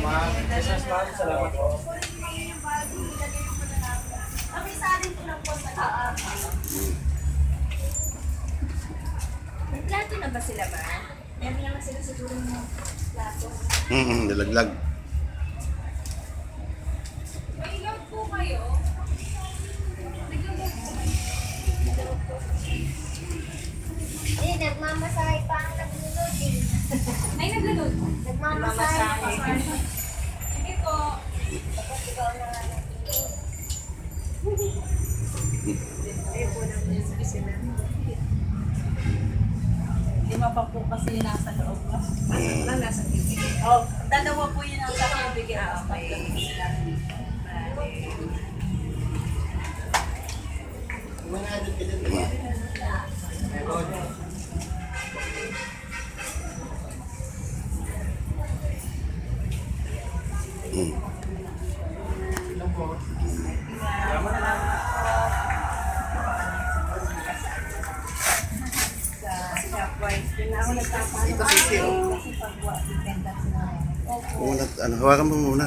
Ma'am, Jesus ma'am, salamat po. May plato na ba sila ba? Meron naman sila siguro ng plato. Nilaglag. May ilang po kayo? Eh, nagmamasahe pa ang naglulod eh. Ay, naglalod. Nagmamasahe. Sige po. Tapos ikaw na nga naglulod. Lima pa po kasi yung nasa loob. Nasa TV. Oh, dalawa po yun ang sa kaibigan. Hawakan mo muna.